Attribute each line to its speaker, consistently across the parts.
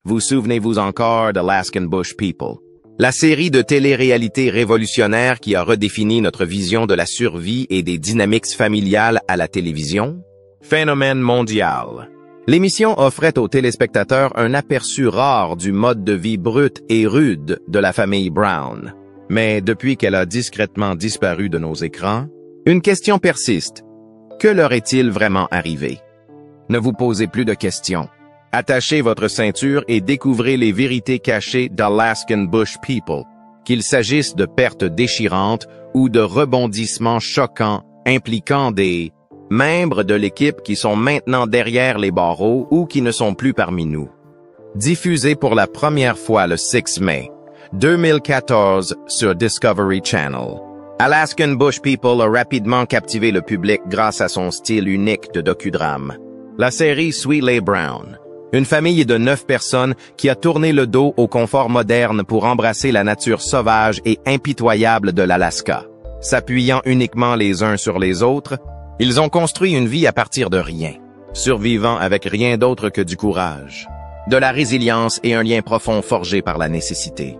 Speaker 1: Vous souvenez-vous encore d'Alaskan Bush People? La série de télé-réalité révolutionnaire qui a redéfini notre vision de la survie et des dynamiques familiales à la télévision? Phénomène mondial. L'émission offrait aux téléspectateurs un aperçu rare du mode de vie brut et rude de la famille Brown. Mais depuis qu'elle a discrètement disparu de nos écrans, une question persiste. Que leur est-il vraiment arrivé? Ne vous posez plus de questions. Attachez votre ceinture et découvrez les vérités cachées d'Alaskan Bush People, qu'il s'agisse de pertes déchirantes ou de rebondissements choquants impliquant des membres de l'équipe qui sont maintenant derrière les barreaux ou qui ne sont plus parmi nous. Diffusé pour la première fois le 6 mai 2014 sur Discovery Channel, Alaskan Bush People a rapidement captivé le public grâce à son style unique de docudrame. La série suit les Brown, une famille de 9 personnes qui a tourné le dos au confort moderne pour embrasser la nature sauvage et impitoyable de l'Alaska. S'appuyant uniquement les uns sur les autres, ils ont construit une vie à partir de rien, survivant avec rien d'autre que du courage, de la résilience et un lien profond forgé par la nécessité.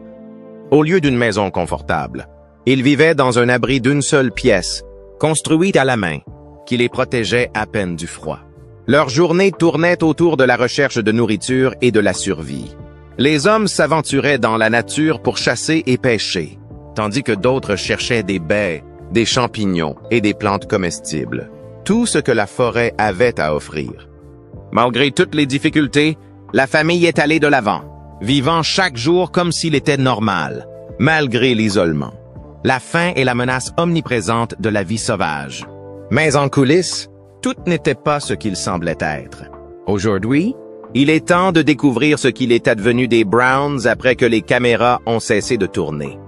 Speaker 1: Au lieu d'une maison confortable, ils vivaient dans un abri d'une seule pièce, construite à la main, qui les protégeait à peine du froid. Leur journée tournait autour de la recherche de nourriture et de la survie. Les hommes s'aventuraient dans la nature pour chasser et pêcher, tandis que d'autres cherchaient des baies, des champignons et des plantes comestibles. Tout ce que la forêt avait à offrir. Malgré toutes les difficultés, la famille est allée de l'avant, vivant chaque jour comme s'il était normal, malgré l'isolement, la faim et la menace omniprésente de la vie sauvage. Mais en coulisses, tout n'était pas ce qu'il semblait être. Aujourd'hui, il est temps de découvrir ce qu'il est advenu des Browns après que les caméras ont cessé de tourner.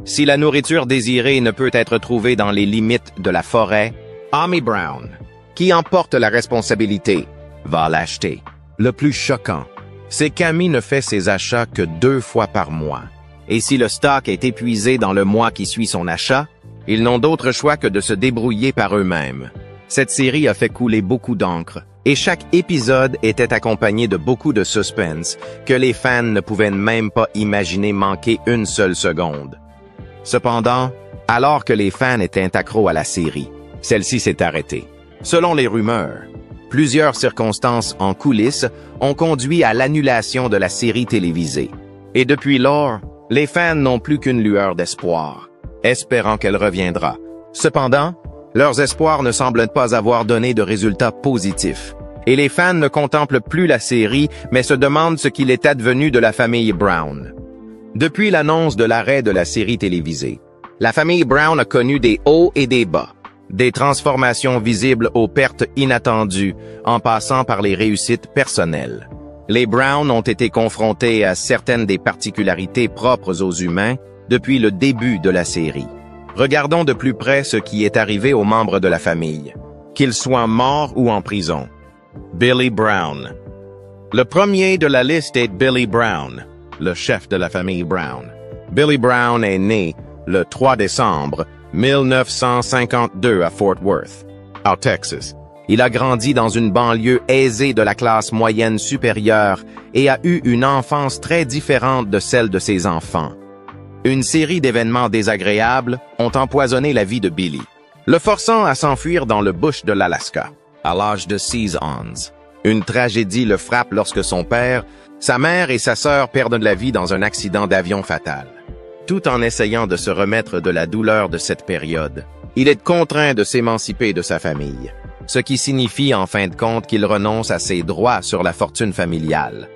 Speaker 1: Si la nourriture désirée ne peut être trouvée dans les limites de la forêt, Amy Brown, qui en porte la responsabilité, va l'acheter. Le plus choquant, c'est qu'Amy ne fait ses achats que 2 fois par mois. Et si le stock est épuisé dans le mois qui suit son achat, ils n'ont d'autre choix que de se débrouiller par eux-mêmes. Cette série a fait couler beaucoup d'encre, et chaque épisode était accompagné de beaucoup de suspense que les fans ne pouvaient même pas imaginer manquer une seule seconde. Cependant, alors que les fans étaient accros à la série, celle-ci s'est arrêtée. Selon les rumeurs, plusieurs circonstances en coulisses ont conduit à l'annulation de la série télévisée. Et depuis lors, les fans n'ont plus qu'une lueur d'espoir, espérant qu'elle reviendra. Cependant, leurs espoirs ne semblent pas avoir donné de résultats positifs. Et les fans ne contemplent plus la série, mais se demandent ce qu'il est advenu de la famille Brown. Depuis l'annonce de l'arrêt de la série télévisée, la famille Brown a connu des hauts et des bas, des transformations visibles aux pertes inattendues, en passant par les réussites personnelles. Les Brown ont été confrontés à certaines des particularités propres aux humains depuis le début de la série. Regardons de plus près ce qui est arrivé aux membres de la famille, qu'ils soient morts ou en prison. Billy Brown. Le premier de la liste est Billy Brown, le chef de la famille Brown. Billy Brown est né le 3 décembre 1952 à Fort Worth, au Texas. Il a grandi dans une banlieue aisée de la classe moyenne supérieure et a eu une enfance très différente de celle de ses enfants. Une série d'événements désagréables ont empoisonné la vie de Billy, le forçant à s'enfuir dans le bush de l'Alaska, à l'âge de 6 ans. Une tragédie le frappe lorsque son père, sa mère et sa sœur perdent la vie dans un accident d'avion fatal. Tout en essayant de se remettre de la douleur de cette période, il est contraint de s'émanciper de sa famille, ce qui signifie en fin de compte qu'il renonce à ses droits sur la fortune familiale.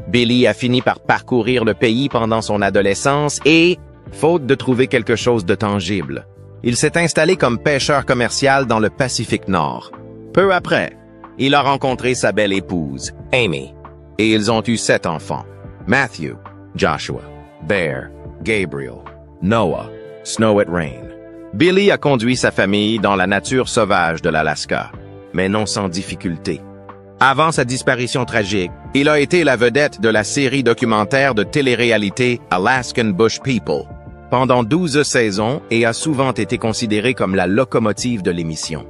Speaker 1: Billy a fini par parcourir le pays pendant son adolescence et, faute de trouver quelque chose de tangible, il s'est installé comme pêcheur commercial dans le Pacifique Nord. Peu après, il a rencontré sa belle épouse, Amy, et ils ont eu 7 enfants: Matthew, Joshua, Bear, Gabriel, Noah, Snow It Rain. Billy a conduit sa famille dans la nature sauvage de l'Alaska, mais non sans difficulté. Avant sa disparition tragique, il a été la vedette de la série documentaire de télé-réalité Alaskan Bush People pendant 12 saisons et a souvent été considéré comme la locomotive de l'émission.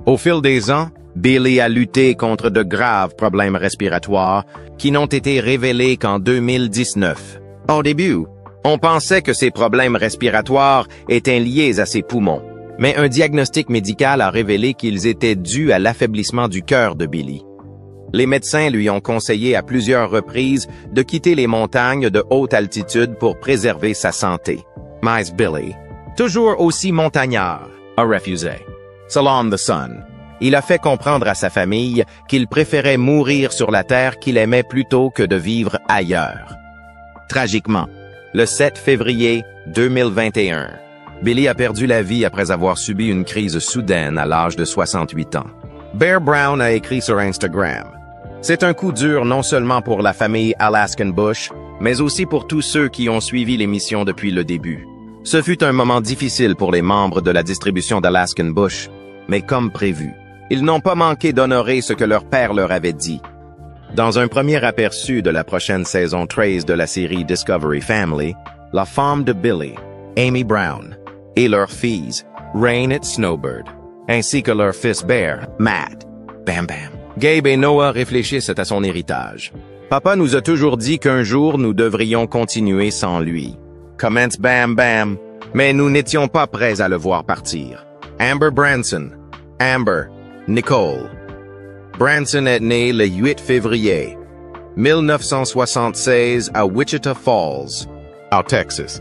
Speaker 1: Au fil des ans, Billy a lutté contre de graves problèmes respiratoires qui n'ont été révélés qu'en 2019. Au début, on pensait que ces problèmes respiratoires étaient liés à ses poumons, mais un diagnostic médical a révélé qu'ils étaient dus à l'affaiblissement du cœur de Billy. Les médecins lui ont conseillé à plusieurs reprises de quitter les montagnes de haute altitude pour préserver sa santé. Mais Billy, toujours aussi montagnard, a refusé. Selon The Sun, il a fait comprendre à sa famille qu'il préférait mourir sur la terre qu'il aimait plutôt que de vivre ailleurs. Tragiquement, le 7 février 2021, Billy a perdu la vie après avoir subi une crise soudaine à l'âge de 68 ans. Bear Brown a écrit sur Instagram: « C'est un coup dur non seulement pour la famille Alaskan Bush, mais aussi pour tous ceux qui ont suivi l'émission depuis le début. Ce fut un moment difficile pour les membres de la distribution d'Alaskan Bush, mais comme prévu, ils n'ont pas manqué d'honorer ce que leur père leur avait dit. » Dans un premier aperçu de la prochaine saison 13 de la série Discovery Family, la femme de Billy, Amy Brown, et leurs filles, Rain et Snowbird, ainsi que leur fils Bear, Matt, Bam Bam, Gabe et Noah réfléchissent à son héritage. Papa nous a toujours dit qu'un jour nous devrions continuer sans lui. Commence Bam Bam, mais nous n'étions pas prêts à le voir partir. Amber Branson, Amber, Nicole. Branson est née le 8 février 1976 à Wichita Falls, au Texas.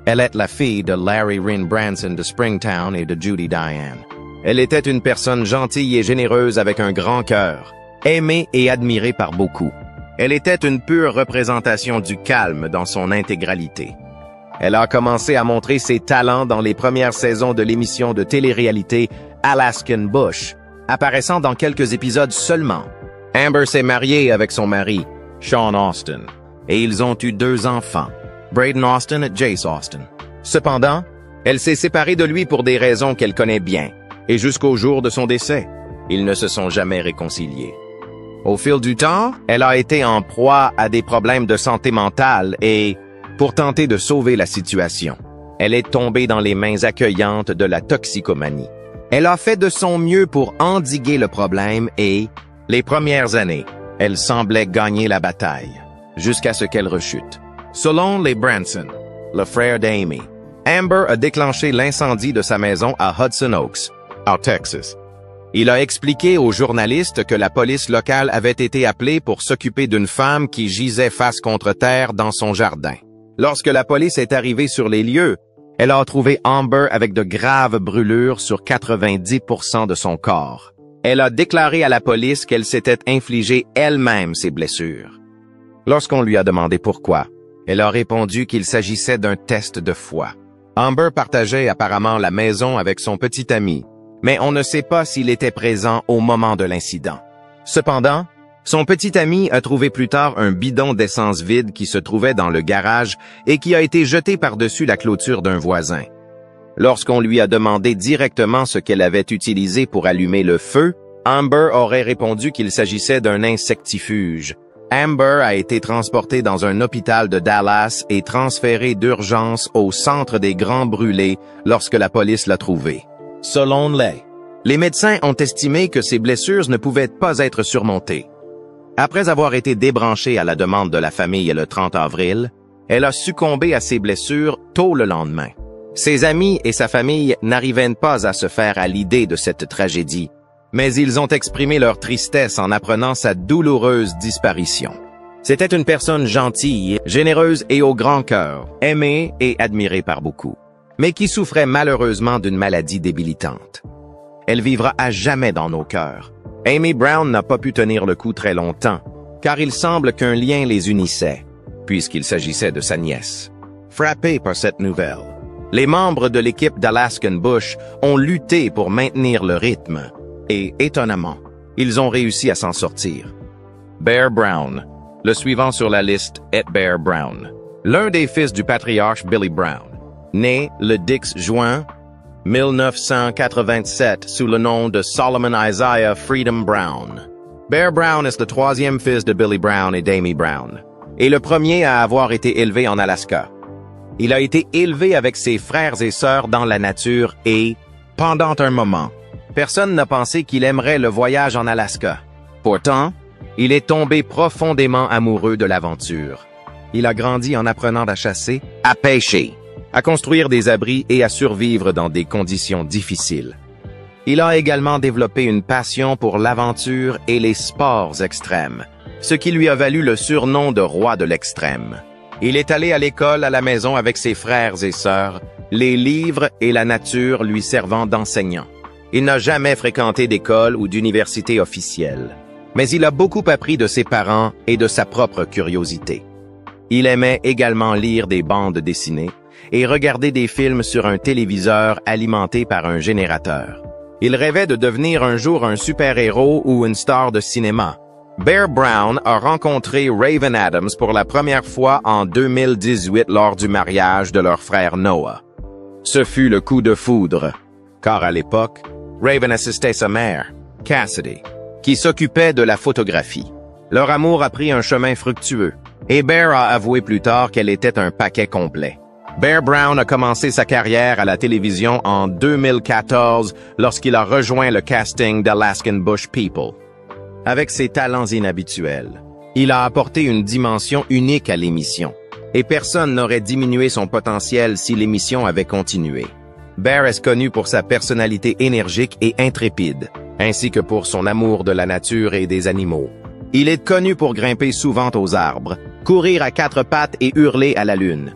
Speaker 1: Elle est la fille de Larry Ryn Branson de Springtown et de Judy Diane. Elle était une personne gentille et généreuse avec un grand cœur, aimée et admirée par beaucoup. Elle était une pure représentation du calme dans son intégralité. Elle a commencé à montrer ses talents dans les premières saisons de l'émission de télé-réalité Alaskan Bush, apparaissant dans quelques épisodes seulement. Amber s'est mariée avec son mari, Sean Austin, et ils ont eu 2 enfants, Braden Austin et Jace Austin. Cependant, elle s'est séparée de lui pour des raisons qu'elle connaît bien, et jusqu'au jour de son décès, ils ne se sont jamais réconciliés. Au fil du temps, elle a été en proie à des problèmes de santé mentale et, pour tenter de sauver la situation, elle est tombée dans les mains accueillantes de la toxicomanie. Elle a fait de son mieux pour endiguer le problème et, les premières années, elle semblait gagner la bataille, jusqu'à ce qu'elle rechute. Selon les Branson, le frère d'Amy, Amber a déclenché l'incendie de sa maison à Hudson Oaks, au Texas. Il a expliqué aux journalistes que la police locale avait été appelée pour s'occuper d'une femme qui gisait face contre terre dans son jardin. Lorsque la police est arrivée sur les lieux, elle a trouvé Amber avec de graves brûlures sur 90% de son corps. Elle a déclaré à la police qu'elle s'était infligé elle-même ces blessures. Lorsqu'on lui a demandé pourquoi, elle a répondu qu'il s'agissait d'un test de foi. Amber partageait apparemment la maison avec son petit ami, mais on ne sait pas s'il était présent au moment de l'incident. Cependant, son petit ami a trouvé plus tard un bidon d'essence vide qui se trouvait dans le garage et qui a été jeté par-dessus la clôture d'un voisin. Lorsqu'on lui a demandé directement ce qu'elle avait utilisé pour allumer le feu, Amber aurait répondu qu'il s'agissait d'un insectifuge. Amber a été transportée dans un hôpital de Dallas et transférée d'urgence au centre des Grands Brûlés lorsque la police l'a trouvée. Selon les médecins ont estimé que ses blessures ne pouvaient pas être surmontées. Après avoir été débranchée à la demande de la famille le 30 avril, elle a succombé à ses blessures tôt le lendemain. Ses amis et sa famille n'arrivaient pas à se faire à l'idée de cette tragédie, mais ils ont exprimé leur tristesse en apprenant sa douloureuse disparition. C'était une personne gentille, généreuse et au grand cœur, aimée et admirée par beaucoup, mais qui souffrait malheureusement d'une maladie débilitante. Elle vivra à jamais dans nos cœurs. Amy Brown n'a pas pu tenir le coup très longtemps, car il semble qu'un lien les unissait, puisqu'il s'agissait de sa nièce. Frappés par cette nouvelle, les membres de l'équipe d'Alaskan Bush ont lutté pour maintenir le rythme, et, étonnamment, ils ont réussi à s'en sortir. Bear Brown, le suivant sur la liste est Bear Brown, l'un des fils du patriarche Billy Brown, né le 10 juin 1987 sous le nom de Solomon Isaiah Freedom Brown. Bear Brown est le 3e fils de Billy Brown et d'Amy Brown, et le premier à avoir été élevé en Alaska. Il a été élevé avec ses frères et sœurs dans la nature et, pendant un moment, Personne n'a pensé qu'il aimerait le voyage en Alaska. Pourtant, il est tombé profondément amoureux de l'aventure. Il a grandi en apprenant à chasser, à pêcher, à construire des abris et à survivre dans des conditions difficiles. Il a également développé une passion pour l'aventure et les sports extrêmes, ce qui lui a valu le surnom de roi de l'extrême. Il est allé à l'école à la maison avec ses frères et sœurs, les livres et la nature lui servant d'enseignant. Il n'a jamais fréquenté d'école ou d'université officielle, mais il a beaucoup appris de ses parents et de sa propre curiosité. Il aimait également lire des bandes dessinées et regarder des films sur un téléviseur alimenté par un générateur. Il rêvait de devenir un jour un super-héros ou une star de cinéma. Bear Brown a rencontré Raven Adams pour la première fois en 2018 lors du mariage de leur frère Noah. Ce fut le coup de foudre, car à l'époque, Raven assistait sa mère, Cassidy, qui s'occupait de la photographie. Leur amour a pris un chemin fructueux, et Bear a avoué plus tard qu'elle était un paquet complet. Bear Brown a commencé sa carrière à la télévision en 2014 lorsqu'il a rejoint le casting d'Alaskan Bush People. Avec ses talents inhabituels, il a apporté une dimension unique à l'émission, et personne n'aurait diminué son potentiel si l'émission avait continué. Bear est connu pour sa personnalité énergique et intrépide, ainsi que pour son amour de la nature et des animaux. Il est connu pour grimper souvent aux arbres, courir à quatre pattes et hurler à la lune.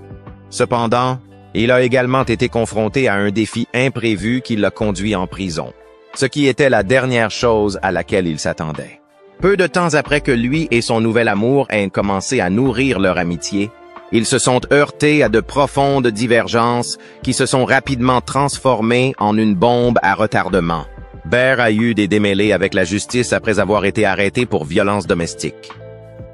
Speaker 1: Cependant, il a également été confronté à un défi imprévu qui l'a conduit en prison, ce qui était la dernière chose à laquelle il s'attendait. Peu de temps après que lui et son nouvel amour aient commencé à nourrir leur amitié, ils se sont heurtés à de profondes divergences qui se sont rapidement transformées en une bombe à retardement. Bear a eu des démêlés avec la justice après avoir été arrêté pour violence domestique.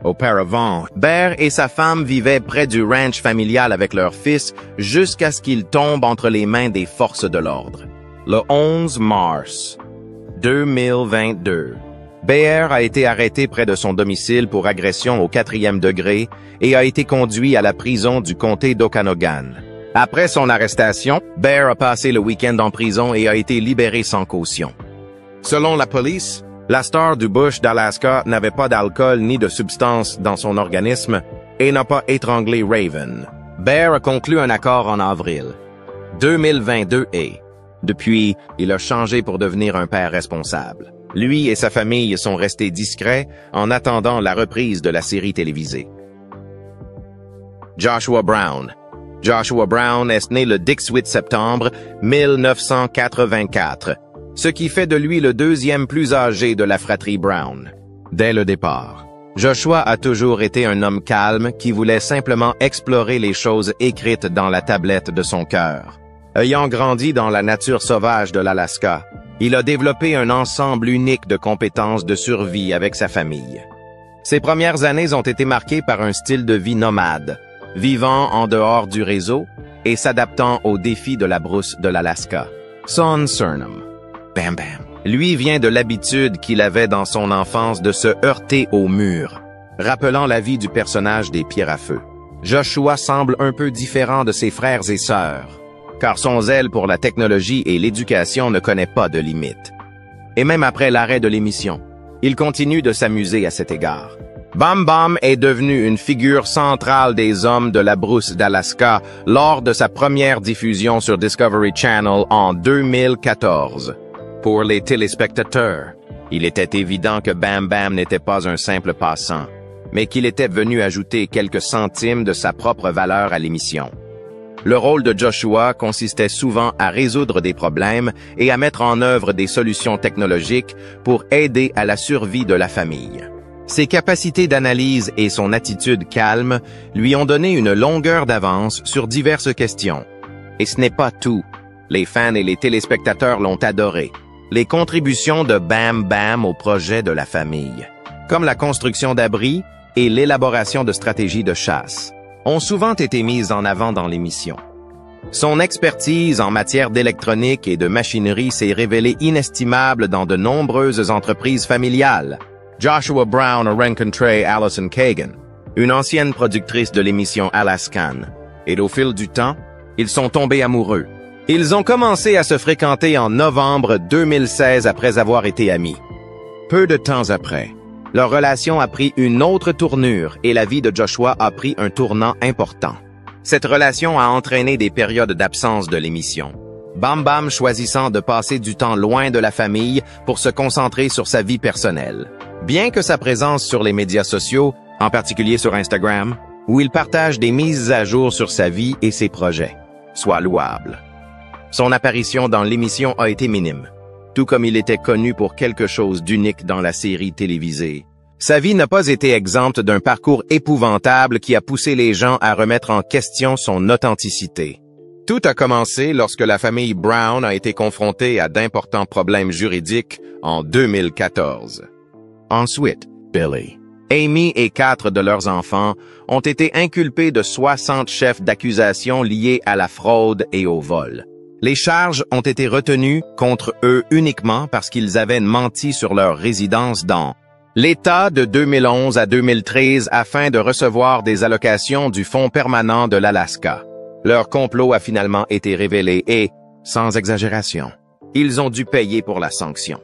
Speaker 1: Auparavant, Bear et sa femme vivaient près du ranch familial avec leur fils jusqu'à ce qu'il tombe entre les mains des forces de l'ordre. Le 11 mars 2022, Bear a été arrêté près de son domicile pour agression au 4e degré et a été conduit à la prison du comté d'Okanogan. Après son arrestation, Bear a passé le week-end en prison et a été libéré sans caution. Selon la police, la star du Bush d'Alaska n'avait pas d'alcool ni de substance dans son organisme et n'a pas étranglé Raven. Bear a conclu un accord en avril 2022 et, depuis, il a changé pour devenir un père responsable. Lui et sa famille sont restés discrets en attendant la reprise de la série télévisée. Joshua Brown. Joshua Brown est né le 18 septembre 1984. Ce qui fait de lui le deuxième plus âgé de la fratrie Brown. Dès le départ, Joshua a toujours été un homme calme qui voulait simplement explorer les choses écrites dans la tablette de son cœur. Ayant grandi dans la nature sauvage de l'Alaska, il a développé un ensemble unique de compétences de survie avec sa famille. Ses premières années ont été marquées par un style de vie nomade, vivant en dehors du réseau et s'adaptant aux défis de la brousse de l'Alaska. Son surnom, Bam Bam, lui vient de l'habitude qu'il avait dans son enfance de se heurter au mur, rappelant la vie du personnage des Pierres à feu. Joshua semble un peu différent de ses frères et sœurs, car son zèle pour la technologie et l'éducation ne connaît pas de limites. Et même après l'arrêt de l'émission, il continue de s'amuser à cet égard. Bam Bam est devenu une figure centrale des hommes de la brousse d'Alaska lors de sa première diffusion sur Discovery Channel en 2014. Pour les téléspectateurs, il était évident que Bam Bam n'était pas un simple passant, mais qu'il était venu ajouter quelques centimes de sa propre valeur à l'émission. Le rôle de Joshua consistait souvent à résoudre des problèmes et à mettre en œuvre des solutions technologiques pour aider à la survie de la famille. Ses capacités d'analyse et son attitude calme lui ont donné une longueur d'avance sur diverses questions. Et ce n'est pas tout. Les fans et les téléspectateurs l'ont adoré. Les contributions de Bam Bam au projet de la famille, comme la construction d'abris et l'élaboration de stratégies de chasse, ont souvent été mises en avant dans l'émission. Son expertise en matière d'électronique et de machinerie s'est révélée inestimable dans de nombreuses entreprises familiales. Joshua Brown a rencontré Allison Kagan, une ancienne productrice de l'émission Alaskan, et au fil du temps, ils sont tombés amoureux. Ils ont commencé à se fréquenter en novembre 2016 après avoir été amis. Peu de temps après, leur relation a pris une autre tournure et la vie de Joshua a pris un tournant important. Cette relation a entraîné des périodes d'absence de l'émission. Bam Bam choisissant de passer du temps loin de la famille pour se concentrer sur sa vie personnelle. Bien que sa présence sur les médias sociaux, en particulier sur Instagram, où il partage des mises à jour sur sa vie et ses projets, soit louable. Son apparition dans l'émission a été minime, tout comme il était connu pour quelque chose d'unique dans la série télévisée. Sa vie n'a pas été exempte d'un parcours épouvantable qui a poussé les gens à remettre en question son authenticité. Tout a commencé lorsque la famille Brown a été confrontée à d'importants problèmes juridiques en 2014. Ensuite, Billy, Amy et 4 de leurs enfants ont été inculpés de 60 chefs d'accusation liés à la fraude et au vol. Les charges ont été retenues contre eux uniquement parce qu'ils avaient menti sur leur résidence dans l'État de 2011 à 2013 afin de recevoir des allocations du Fonds permanent de l'Alaska. Leur complot a finalement été révélé et, sans exagération, ils ont dû payer pour la sanction.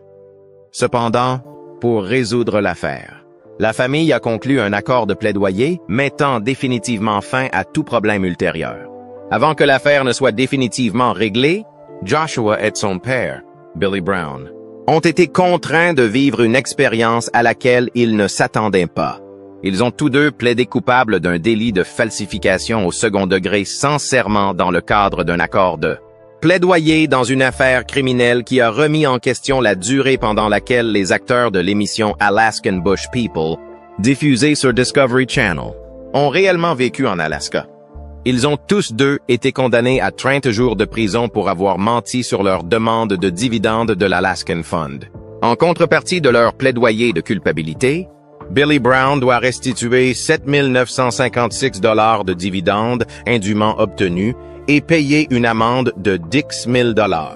Speaker 1: Cependant, pour résoudre l'affaire, la famille a conclu un accord de plaidoyer mettant définitivement fin à tout problème ultérieur. Avant que l'affaire ne soit définitivement réglée, Joshua et son père, Billy Brown, ont été contraints de vivre une expérience à laquelle ils ne s'attendaient pas. Ils ont tous deux plaidé coupables d'un délit de falsification au second degré sans serment dans le cadre d'un accord de plaidoyer dans une affaire criminelle qui a remis en question la durée pendant laquelle les acteurs de l'émission Alaskan Bush People, diffusée sur Discovery Channel, ont réellement vécu en Alaska. Ils ont tous deux été condamnés à 30 jours de prison pour avoir menti sur leur demande de dividendes de l'Alaskan Fund. En contrepartie de leur plaidoyer de culpabilité, Billy Brown doit restituer 7 956 $ de dividendes indûment obtenus et payer une amende de 10 000 $.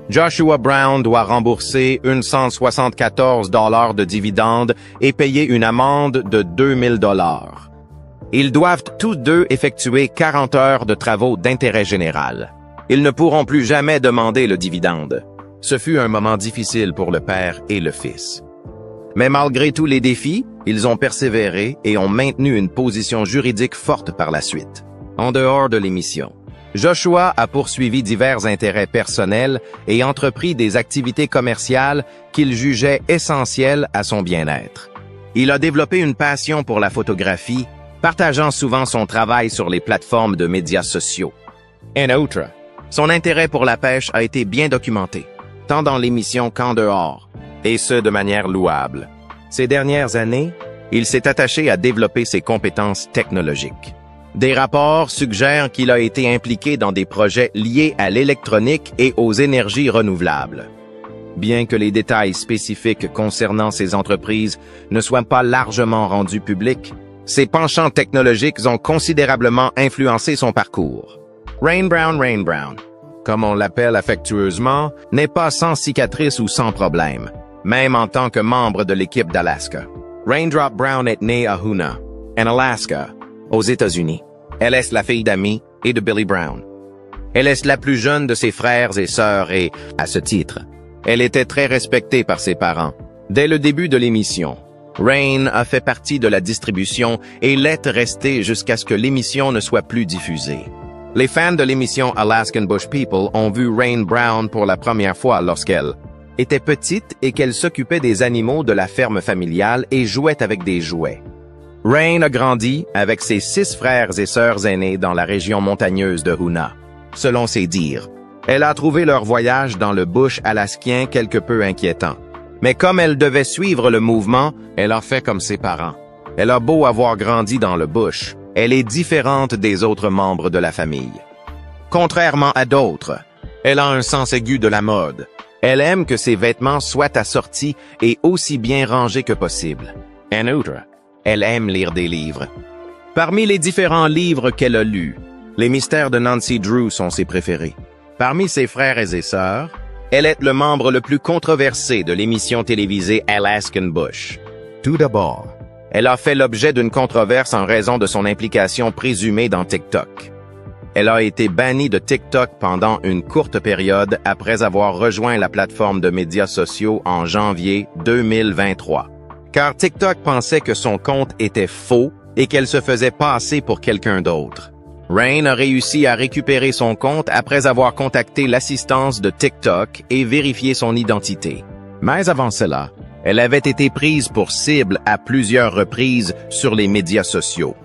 Speaker 1: Joshua Brown doit rembourser 174 $ de dividendes et payer une amende de 2 000 $. Ils doivent tous deux effectuer 40 heures de travaux d'intérêt général. Ils ne pourront plus jamais demander le dividende. Ce fut un moment difficile pour le père et le fils. Mais malgré tous les défis, ils ont persévéré et ont maintenu une position juridique forte par la suite. En dehors de l'émission, Joshua a poursuivi divers intérêts personnels et entrepris des activités commerciales qu'il jugeait essentielles à son bien-être. Il a développé une passion pour la photographie, partageant souvent son travail sur les plateformes de médias sociaux. En outre, son intérêt pour la pêche a été bien documenté, tant dans l'émission qu'en dehors, et ce de manière louable. Ces dernières années, il s'est attaché à développer ses compétences technologiques. Des rapports suggèrent qu'il a été impliqué dans des projets liés à l'électronique et aux énergies renouvelables. Bien que les détails spécifiques concernant ces entreprises ne soient pas largement rendus publics, ses penchants technologiques ont considérablement influencé son parcours. Rain Brown, comme on l'appelle affectueusement, n'est pas sans cicatrices ou sans problème, même en tant que membre de l'équipe d'Alaska. Raindrop Brown est née à Hoonah, en Alaska, aux États-Unis. Elle est la fille d'Amy et de Billy Brown. Elle est la plus jeune de ses frères et sœurs et, à ce titre, elle était très respectée par ses parents. Dès le début de l'émission, Rain a fait partie de la distribution et l'est restée jusqu'à ce que l'émission ne soit plus diffusée. Les fans de l'émission Alaskan Bush People ont vu Rain Brown pour la première fois lorsqu'elle était petite et qu'elle s'occupait des animaux de la ferme familiale et jouait avec des jouets. Rain a grandi avec ses 6 frères et sœurs aînés dans la région montagneuse de Hoonah. Selon ses dires, elle a trouvé leur voyage dans le bush alaskien quelque peu inquiétant. Mais comme elle devait suivre le mouvement, elle a fait comme ses parents. Elle a beau avoir grandi dans le bush, elle est différente des autres membres de la famille. Contrairement à d'autres, elle a un sens aigu de la mode. Elle aime que ses vêtements soient assortis et aussi bien rangés que possible. En outre, elle aime lire des livres. Parmi les différents livres qu'elle a lus, Les mystères de Nancy Drew sont ses préférés. Parmi ses frères et sœurs, elle est le membre le plus controversé de l'émission télévisée Alaskan Bush. Tout d'abord, elle a fait l'objet d'une controverse en raison de son implication présumée dans TikTok. Elle a été bannie de TikTok pendant une courte période après avoir rejoint la plateforme de médias sociaux en janvier 2023. Car TikTok pensait que son compte était faux et qu'elle se faisait passer pour quelqu'un d'autre. Rain a réussi à récupérer son compte après avoir contacté l'assistance de TikTok et vérifié son identité. Mais avant cela, elle avait été prise pour cible à plusieurs reprises sur les médias sociaux.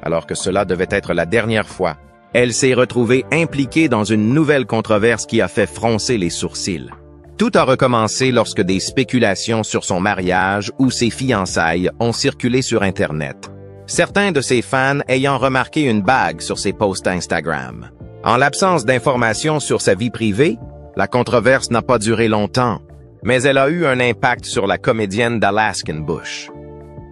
Speaker 1: Alors que cela devait être la dernière fois, elle s'est retrouvée impliquée dans une nouvelle controverse qui a fait froncer les sourcils. Tout a recommencé lorsque des spéculations sur son mariage ou ses fiançailles ont circulé sur Internet. Certains de ses fans ayant remarqué une bague sur ses posts Instagram. En l'absence d'informations sur sa vie privée, la controverse n'a pas duré longtemps, mais elle a eu un impact sur la comédienne d'Alaskan Bush.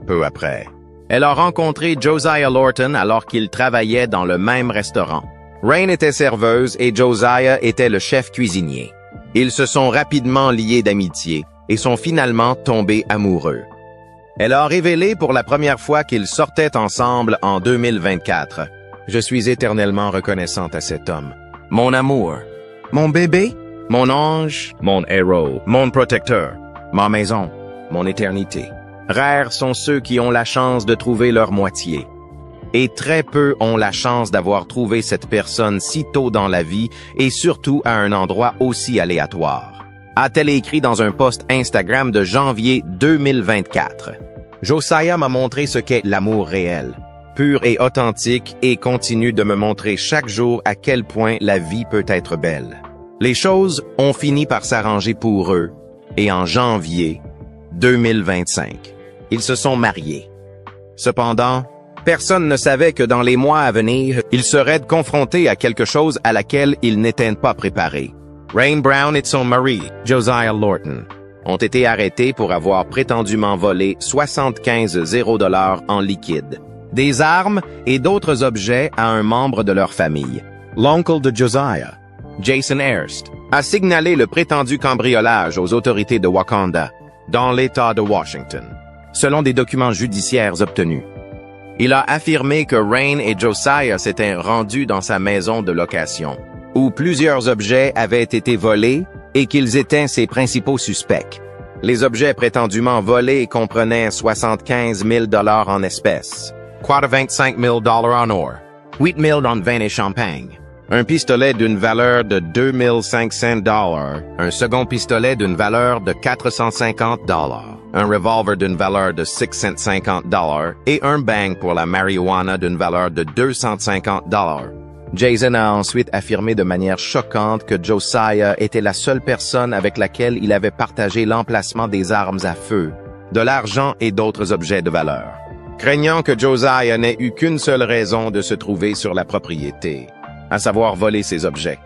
Speaker 1: Peu après, elle a rencontré Josiah Lorton alors qu'ils travaillaient dans le même restaurant. Rain était serveuse et Josiah était le chef cuisinier. Ils se sont rapidement liés d'amitié et sont finalement tombés amoureux. Elle a révélé pour la première fois qu'ils sortaient ensemble en 2024. Je suis éternellement reconnaissante à cet homme. Mon amour, mon bébé, mon ange, mon héros, mon protecteur, ma maison, mon éternité. Rares sont ceux qui ont la chance de trouver leur moitié. Et très peu ont la chance d'avoir trouvé cette personne si tôt dans la vie et surtout à un endroit aussi aléatoire. A-t-elle écrit dans un post Instagram de janvier 2024. Josiah m'a montré ce qu'est l'amour réel, pur et authentique et continue de me montrer chaque jour à quel point la vie peut être belle. Les choses ont fini par s'arranger pour eux et en janvier 2025, ils se sont mariés. Cependant, personne ne savait que dans les mois à venir, ils seraient confrontés à quelque chose à laquelle ils n'étaient pas préparés. Rain Brown et son mari, Josiah Lorton, ont été arrêtés pour avoir prétendument volé 75 000 $ en liquide, des armes et d'autres objets à un membre de leur famille. L'oncle de Josiah, Jason Hearst, a signalé le prétendu cambriolage aux autorités de Wakanda, dans l'État de Washington, selon des documents judiciaires obtenus. Il a affirmé que Rain et Josiah s'étaient rendus dans sa maison de location, où plusieurs objets avaient été volés et qu'ils étaient ses principaux suspects. Les objets prétendument volés comprenaient 75 000 $ en espèces, 25 000 $ en or, 8 000 en vin et champagne, un pistolet d'une valeur de 2 500 $, un second pistolet d'une valeur de 450 $, un revolver d'une valeur de 650 $ et un bang pour la marijuana d'une valeur de 250 $. Jason a ensuite affirmé de manière choquante que Josiah était la seule personne avec laquelle il avait partagé l'emplacement des armes à feu, de l'argent et d'autres objets de valeur. Craignant que Josiah n'ait eu qu'une seule raison de se trouver sur la propriété, à savoir voler ses objets,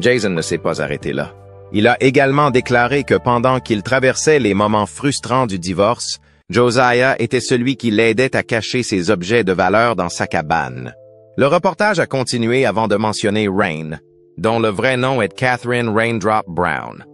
Speaker 1: Jason ne s'est pas arrêté là. Il a également déclaré que pendant qu'il traversait les moments frustrants du divorce, Josiah était celui qui l'aidait à cacher ses objets de valeur dans sa cabane. Le reportage a continué avant de mentionner Rain, dont le vrai nom est Catherine Raindrop Brown.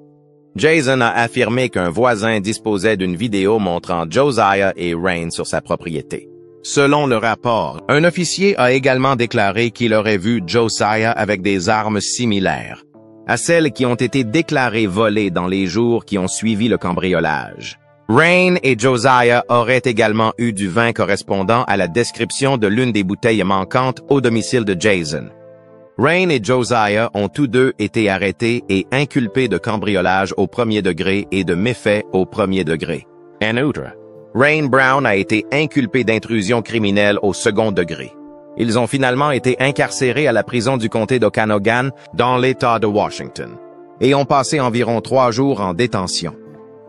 Speaker 1: Jason a affirmé qu'un voisin disposait d'une vidéo montrant Josiah et Rain sur sa propriété. Selon le rapport, un officier a également déclaré qu'il aurait vu Josiah avec des armes similaires à celles qui ont été déclarées volées dans les jours qui ont suivi le cambriolage. Rain et Josiah auraient également eu du vin correspondant à la description de l'une des bouteilles manquantes au domicile de Jason. Rain et Josiah ont tous deux été arrêtés et inculpés de cambriolage au premier degré et de méfaits au premier degré. En outre, Rain Brown a été inculpé d'intrusion criminelle au second degré. Ils ont finalement été incarcérés à la prison du comté d'Okanogan dans l'État de Washington et ont passé environ 3 jours en détention.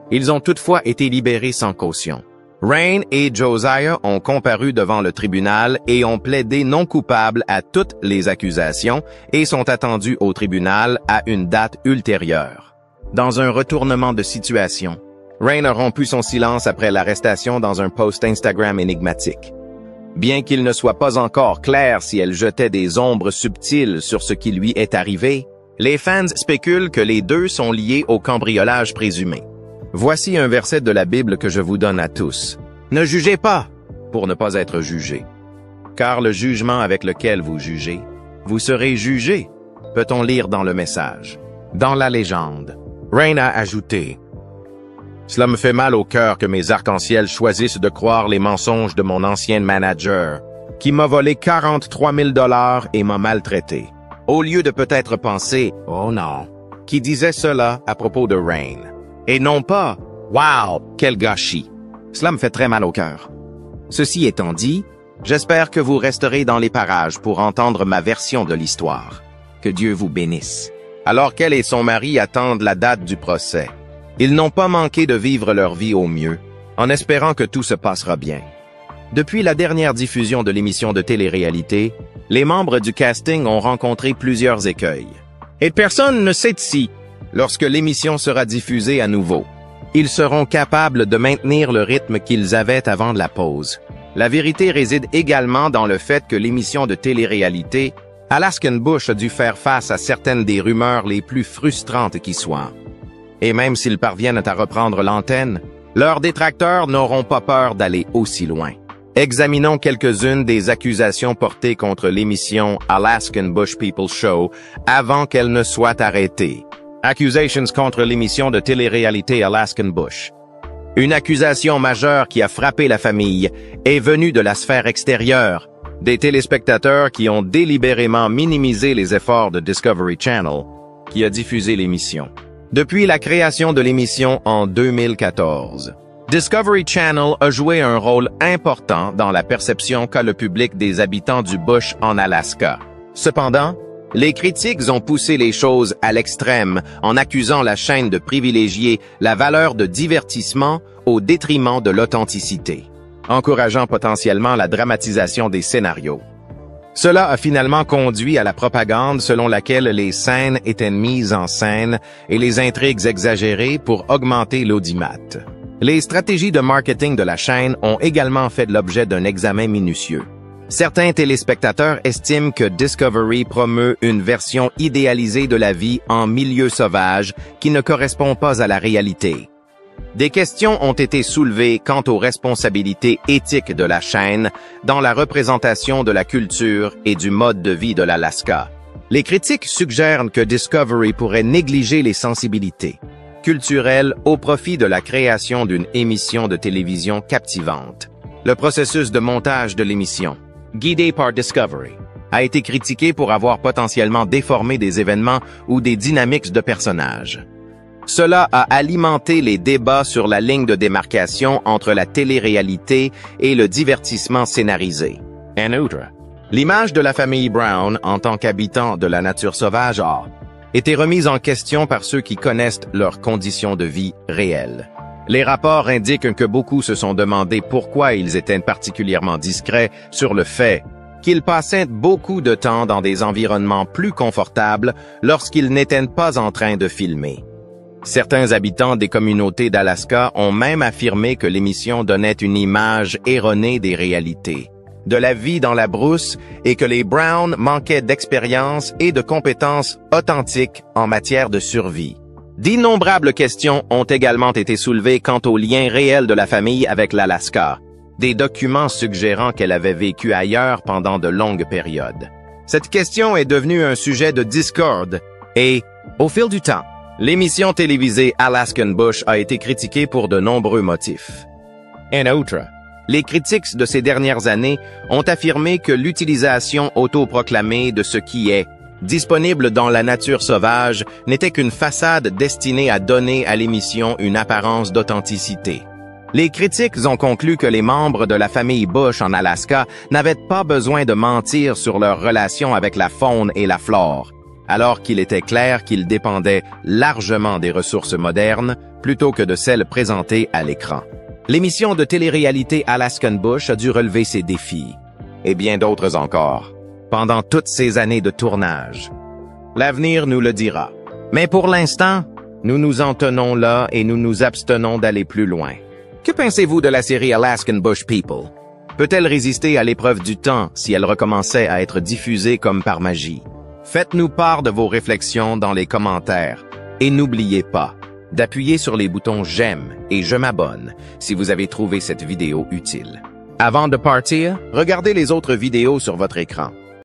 Speaker 1: Ils ont toutefois été libérés sans caution. Rain et Josiah ont comparu devant le tribunal et ont plaidé non coupables à toutes les accusations et sont attendus au tribunal à une date ultérieure. Dans un retournement de situation, Rain a rompu son silence après l'arrestation dans un post Instagram énigmatique. Bien qu'il ne soit pas encore clair si elle jetait des ombres subtiles sur ce qui lui est arrivé, les fans spéculent que les deux sont liés au cambriolage présumé. Voici un verset de la Bible que je vous donne à tous. Ne jugez pas pour ne pas être jugés, car le jugement avec lequel vous jugez Vous serez jugé, peut-on lire dans le message. Dans la légende, Rain a ajouté « Cela me fait mal au cœur que mes arcs-en-ciel choisissent de croire les mensonges de mon ancien manager, qui m'a volé 43 000 $ et m'a maltraité. » Au lieu de peut-être penser « Oh non », qui disait cela à propos de Rain. Et non pas « Wow, quel gâchis ». Cela me fait très mal au cœur. Ceci étant dit, j'espère que vous resterez dans les parages pour entendre ma version de l'histoire. Que Dieu vous bénisse. Alors qu'elle et son mari attendent la date du procès, ils n'ont pas manqué de vivre leur vie au mieux, en espérant que tout se passera bien. Depuis la dernière diffusion de l'émission de télé-réalité, les membres du casting ont rencontré plusieurs écueils. Et personne ne sait si, lorsque l'émission sera diffusée à nouveau, ils seront capables de maintenir le rythme qu'ils avaient avant de la pause. La vérité réside également dans le fait que l'émission de télé-réalité Alaskan Bush a dû faire face à certaines des rumeurs les plus frustrantes qui soient. Et même s'ils parviennent à reprendre l'antenne, leurs détracteurs n'auront pas peur d'aller aussi loin. Examinons quelques-unes des accusations portées contre l'émission Alaskan Bush People Show avant qu'elle ne soit arrêtée. Accusations contre l'émission de télé-réalité Alaskan Bush. Une accusation majeure qui a frappé la famille est venue de la sphère extérieure, des téléspectateurs qui ont délibérément minimisé les efforts de Discovery Channel, qui a diffusé l'émission. Depuis la création de l'émission en 2014, Discovery Channel a joué un rôle important dans la perception qu'a le public des habitants du Bush en Alaska. Cependant, les critiques ont poussé les choses à l'extrême en accusant la chaîne de privilégier la valeur de divertissement au détriment de l'authenticité, encourageant potentiellement la dramatisation des scénarios. Cela a finalement conduit à la propagande selon laquelle les scènes étaient mises en scène et les intrigues exagérées pour augmenter l'audimat. Les stratégies de marketing de la chaîne ont également fait l'objet d'un examen minutieux. Certains téléspectateurs estiment que Discovery promeut une version idéalisée de la vie en milieu sauvage qui ne correspond pas à la réalité. Des questions ont été soulevées quant aux responsabilités éthiques de la chaîne dans la représentation de la culture et du mode de vie de l'Alaska. Les critiques suggèrent que Discovery pourrait négliger les sensibilités culturelles au profit de la création d'une émission de télévision captivante. Le processus de montage de l'émission, guidé par Discovery, a été critiqué pour avoir potentiellement déformé des événements ou des dynamiques de personnages. Cela a alimenté les débats sur la ligne de démarcation entre la télé-réalité et le divertissement scénarisé. En outre, l'image de la famille Brown en tant qu'habitant de la nature sauvage a été remise en question par ceux qui connaissent leurs conditions de vie réelles. Les rapports indiquent que beaucoup se sont demandé pourquoi ils étaient particulièrement discrets sur le fait qu'ils passaient beaucoup de temps dans des environnements plus confortables lorsqu'ils n'étaient pas en train de filmer. Certains habitants des communautés d'Alaska ont même affirmé que l'émission donnait une image erronée des réalités, de la vie dans la brousse et que les Browns manquaient d'expérience et de compétences authentiques en matière de survie. D'innombrables questions ont également été soulevées quant au lien réel de la famille avec l'Alaska, des documents suggérant qu'elle avait vécu ailleurs pendant de longues périodes. Cette question est devenue un sujet de discorde et, au fil du temps, l'émission télévisée Alaskan Bush a été critiquée pour de nombreux motifs. En outre, les critiques de ces dernières années ont affirmé que l'utilisation autoproclamée de ce qui est disponible dans la nature sauvage n'était qu'une façade destinée à donner à l'émission une apparence d'authenticité. Les critiques ont conclu que les membres de la famille Bush en Alaska n'avaient pas besoin de mentir sur leur relation avec la faune et la flore, alors qu'il était clair qu'ils dépendaient largement des ressources modernes plutôt que de celles présentées à l'écran. L'émission de télé-réalité Alaskan Bush a dû relever ces défis, et bien d'autres encore, pendant toutes ces années de tournage. L'avenir nous le dira. Mais pour l'instant, nous nous en tenons là et nous nous abstenons d'aller plus loin. Que pensez-vous de la série Alaskan Bush People? Peut-elle résister à l'épreuve du temps si elle recommençait à être diffusée comme par magie? Faites-nous part de vos réflexions dans les commentaires. Et n'oubliez pas d'appuyer sur les boutons « J'aime » et « Je m'abonne » si vous avez trouvé cette vidéo utile. Avant de partir, regardez les autres vidéos sur votre écran.